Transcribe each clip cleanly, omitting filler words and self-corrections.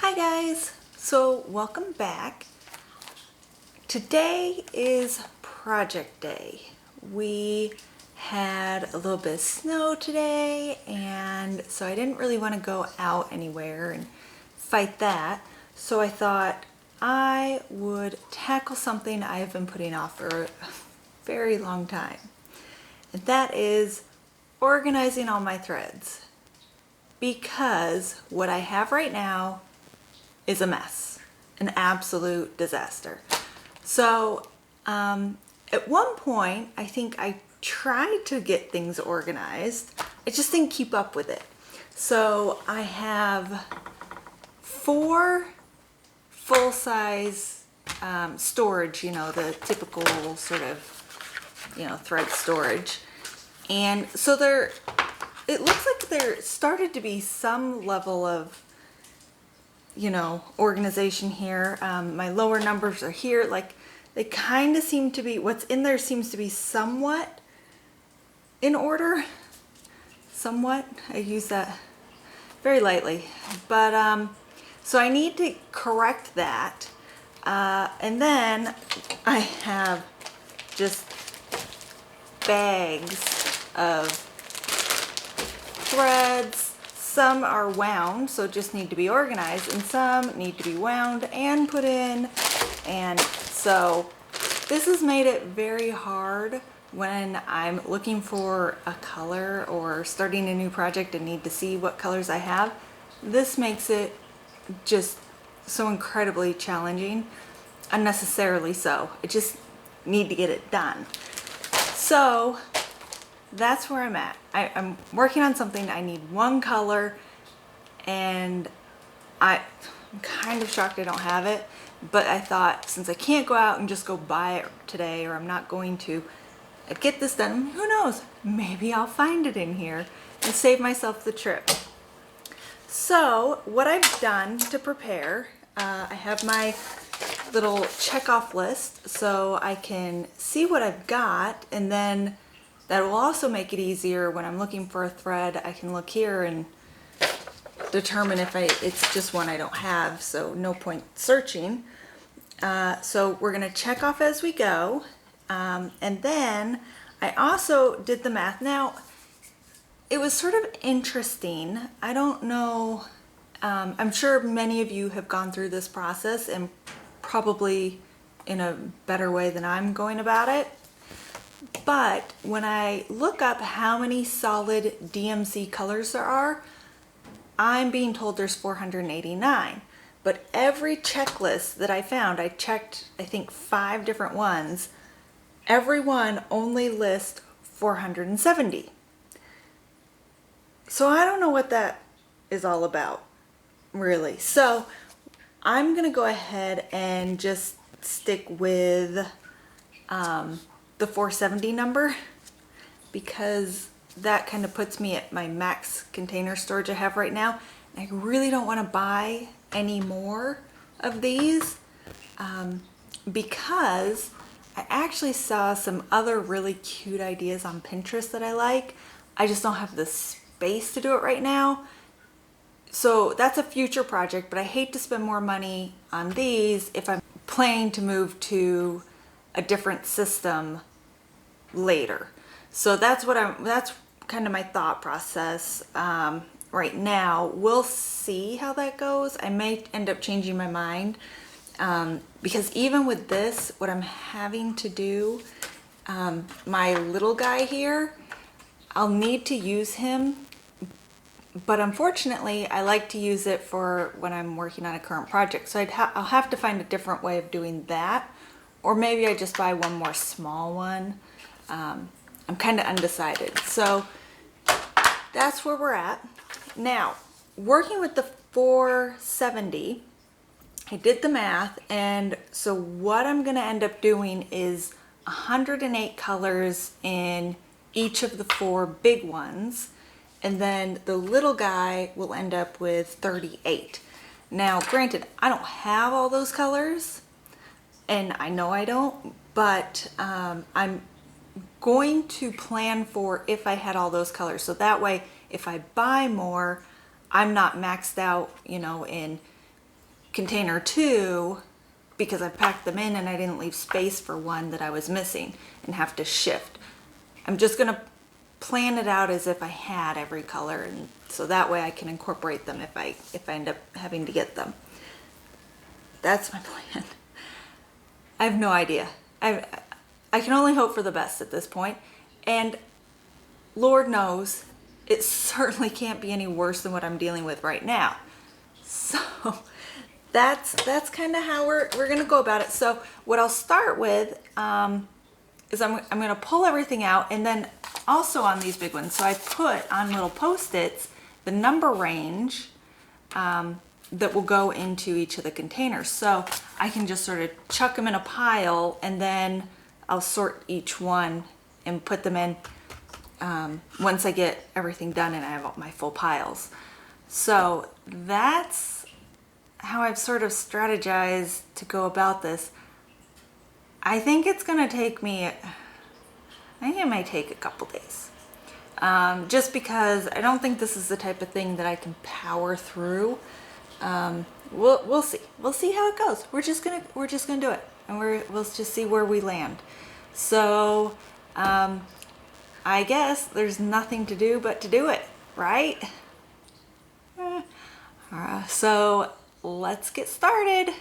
Hi guys, so welcome back. Today is project day. We had a little bit of snow today, and so I didn't really want to go out anywhere and fight that. So I thought I would tackle something I've been putting off for a very long time. And that is organizing all my threads. Because what I have right now is a mess, an absolute disaster. So at one point, I think I tried to get things organized. I just didn't keep up with it. So I have 4 full-size storage, the typical sort of, thread storage. And so it looks like there started to be some level of organization here. My lower numbers are here. Like, they kind of seem to be, what's in there seems to be somewhat in order. Somewhat. I use that very lightly. But, so I need to correct that. And then I have just bags of threads. Some are wound, so just need to be organized, and some need to be wound and put in. And so this has made it very hard when I'm looking for a color or starting a new project and need to see what colors I have. This makes it just so incredibly challenging, unnecessarily so. I just need to get it done. So that's where I'm at. I'm working on something. I need one color, and I'm kind of shocked I don't have it, but I thought, since I can't go out and just go buy it today, or I'm not going to get this done, who knows, maybe I'll find it in here and save myself the trip. So what I've done to prepare, I have my little check off list so I can see what I've got, and then that will also make it easier when I'm looking for a thread. I can look here and determine if it's just one I don't have, so no point searching. So we're gonna check off as we go. And then I also did the math. Now, it was sort of interesting. I don't know, I'm sure many of you have gone through this process and probably in a better way than I'm going about it. But when I look up how many solid DMC colors there are, I'm being told there's 489. But every checklist that I found, I checked, I think, 5 different ones. Every one only lists 470. So I don't know what that is all about, really. So I'm gonna go ahead and just stick with the 470 number, because that kind of puts me at my max container storage I have right now. I really don't want to buy any more of these because I actually saw some other really cute ideas on Pinterest that I like. I just don't have the space to do it right now. So that's a future project, but I hate to spend more money on these if I'm planning to move to a different system later. So that's kind of my thought process right now. We'll see how that goes. I may end up changing my mind because even with this, what I'm having to do, my little guy here, I'll need to use him, but unfortunately I like to use it for when I'm working on a current project. So I'll have to find a different way of doing that. Or maybe I just buy one more small one. I'm kind of undecided. So that's where we're at. Now, working with the 470, I did the math, and so what I'm going to end up doing is 108 colors in each of the 4 big ones, and then the little guy will end up with 38. Now, granted, I don't have all those colors, and I know I don't, but I'm going to plan for if I had all those colors. So that way, if I buy more, I'm not maxed out, in container 2 because I packed them in and I didn't leave space for one that I was missing and have to shift. I'm just gonna plan it out as if I had every color, and so that way I can incorporate them if I end up having to get them. That's my plan. I have no idea. I can only hope for the best at this point, and Lord knows it certainly can't be any worse than what I'm dealing with right now. So that's kind of how we're gonna go about it. So what I'll start with is I'm gonna pull everything out, and then also on these big ones, so I put on little post-its the number range that will go into each of the containers. So I can just sort of chuck them in a pile, and then I'll sort each one and put them in once I get everything done and I have all my full piles. So that's how I've sort of strategized to go about this. I think it's gonna take me, I think it might take a couple days. Just because I don't think this is the type of thing that I can power through. We'll see. We'll see how it goes. We're just gonna do it, and we'll just see where we land. So I guess there's nothing to do but to do it, right? So let's get started.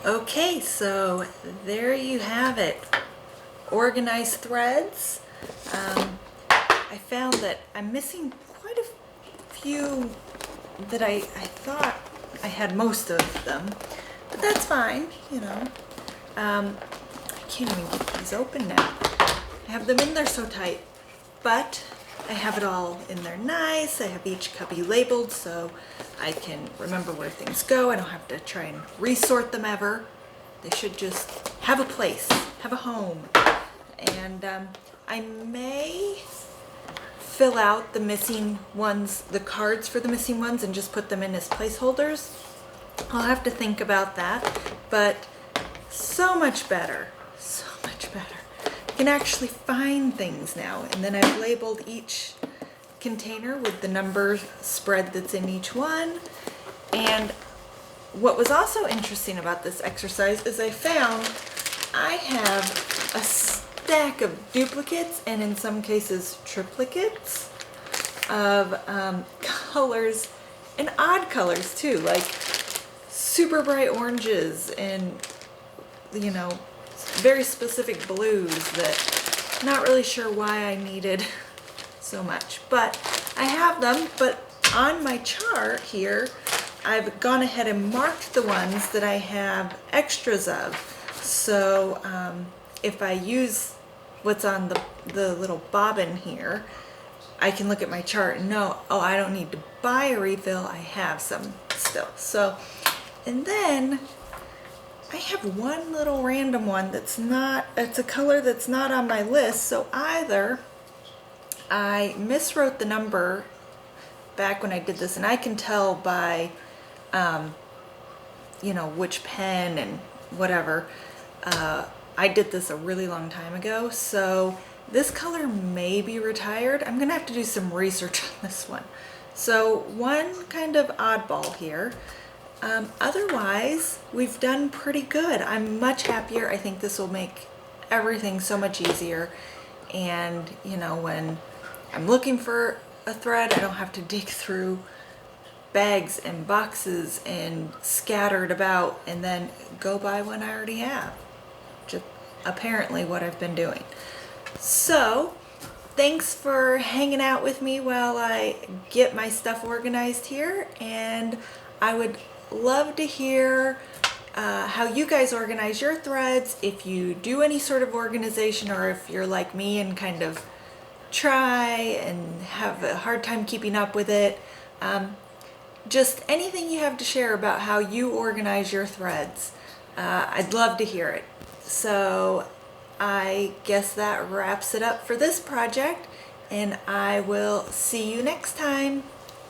Okay, so there you have it. Organized threads. I found that I'm missing quite a few that I thought I had most of them, but that's fine, you know. I can't even get these open now. I have them in there so tight, but I have it all in there nice. I have each cubby labeled so I can remember where things go. I don't have to try and resort them ever. They should just have a place, have a home. And I may fill out the missing ones, the cards for the missing ones, and just put them in as placeholders. I'll have to think about that, but so much better, so much better. I can actually find things now, and then I've labeled each container with the number spread that's in each one. And what was also interesting about this exercise is I found I have a stack of duplicates, and in some cases triplicates, of colors, and odd colors too, like super bright oranges and, you know, very specific blues that I'm not really sure why I needed so much, but I have them. But on my chart here, I've gone ahead and marked the ones that I have extras of. So if I use what's on the little bobbin here, I can look at my chart and know, oh, I don't need to buy a refill, I have some still. So, and then I have one little random one that's not, it's a color that's not on my list. So either I miswrote the number back when I did this, and I can tell by, you know, which pen and whatever. I did this a really long time ago, so this color may be retired. I'm gonna have to do some research on this one. So one kind of oddball here. Otherwise, we've done pretty good. I'm much happier. I think this will make everything so much easier. And, you know, when I'm looking for a thread, I don't have to dig through bags and boxes and scattered about and then go buy one I already have. Just apparently what I've been doing. So, thanks for hanging out with me while I get my stuff organized here, and I would love to hear how you guys organize your threads, if you do any sort of organization, or if you're like me and kind of try and have a hard time keeping up with it. Just anything you have to share about how you organize your threads. I'd love to hear it. So I guess that wraps it up for this project, and I will see you next time.